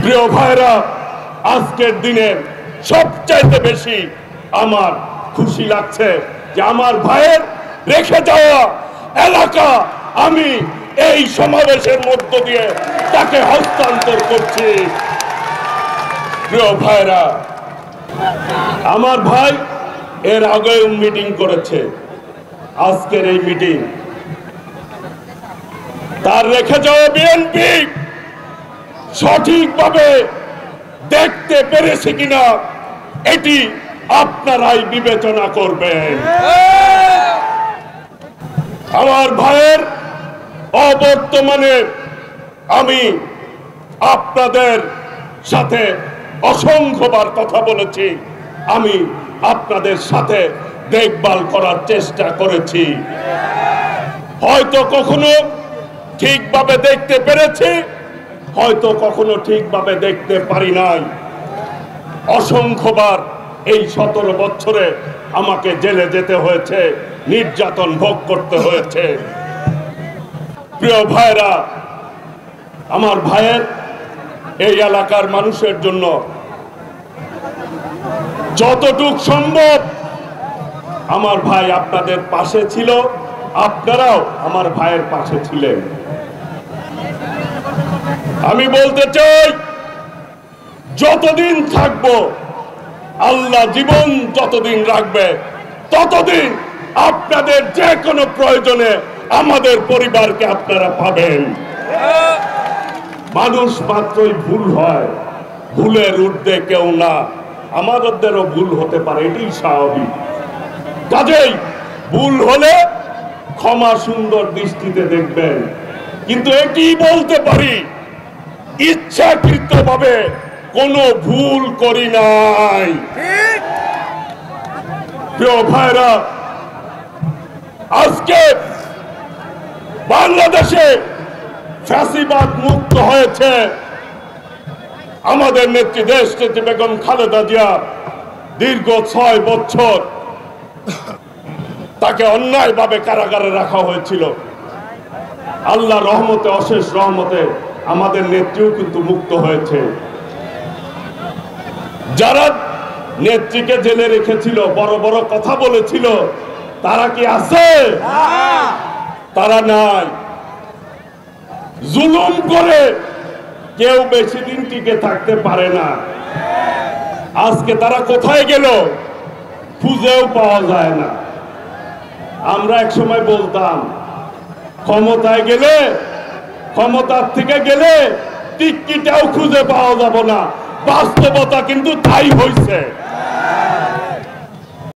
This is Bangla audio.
প্রিয় ভাইরা, আজকের দিনে সবচাইতে বেশি আমার খুশি লাগছে যে আমার ভাইয়ের রেখে যাওয়া এলাকা আমি এই সমাবেশের মধ্য দিয়ে তাকে হস্তান্তর করছি। প্রিয় ভাইরা, আমার ভাই এর আগে মিটিং করেছে, আজকের এই মিটিং তার রেখে যাওয়া বিএনপি সঠিকভাবে দেখতে পেরেছে কিনা এটি আপনারাই বিবেচনা করবেন। আমার ভাইয়ের অবর্তমানে আমি আপনাদের সাথে অসংখ্যবার কথা বলেছি, আমি আপনাদের সাথে দেখভাল করার চেষ্টা করেছি। হয়তো কখনো ঠিকভাবে দেখতে পেরেছি, হয়তো কখনো ঠিকভাবে দেখতে পারি নাই। অসংখ্যবার এই 17 বছরে আমাকে জেলে যেতে হয়েছে, নির্যাতন ভোগ করতে হয়েছে। প্রিয় ভাইরা, আমার ভাইয়ের এই এলাকার মানুষের জন্য যতটুক সম্ভব আমার ভাই আপনাদের পাশে ছিল, আপনারাও আমার ভাইয়ের পাশে ছিলেন। আমি বলতে চাই, যতদিন থাকবো, আল্লাহ জীবন যতদিন রাখবে, ততদিন আপনাদের যে কোনো প্রয়োজনে আমাদের পরিবারকে আপনারা পাবেন। মানুষ মাত্রই ভুল হয়, ভুলের ঊর্ধ্বে কেউ না। আমাদেরও ভুল হতে পারে, এটাই স্বাভাবিক। কাজেই ভুল হলে ক্ষমা সুন্দর দৃষ্টিতে দেখবেন, কিন্তু এটি বলতে পারি ইচ্ছাকৃতভাবে কোনো ভুল করি নাই। প্রিয় ভাইরা, আজকে বাংলাদেশে ফ্যাসিবাদ মুক্ত হয়েছে। আমাদের নেত্রী দেশনেত্রী বেগম খালেদা জিয়া দীর্ঘ 6 বছর তাকে অন্যায়ভাবে কারাগারে রাখা হয়েছিল। আল্লাহ রহমতে, অশেষ রহমতে আমাদের নেত্রীও কিন্তু মুক্ত হয়েছে। যারা নেত্রীকে জেলে রেখেছিল, বড় বড় কথা বলেছিল, তারা কি আছে? তারা নাই। জুলুম করে কেউ বেশি দিন টিকে থাকতে পারে না। আজকে তারা কোথায় গেল খুঁজেও পাওয়া যায় না। আমরা এক সময় বলতাম ক্ষমতায় গেলে, ক্ষমতার থেকে গেলে টিকিটাও খুঁজে পাওয়া যাব না। বাস্তবতা কিন্তু তাই হয়েছে।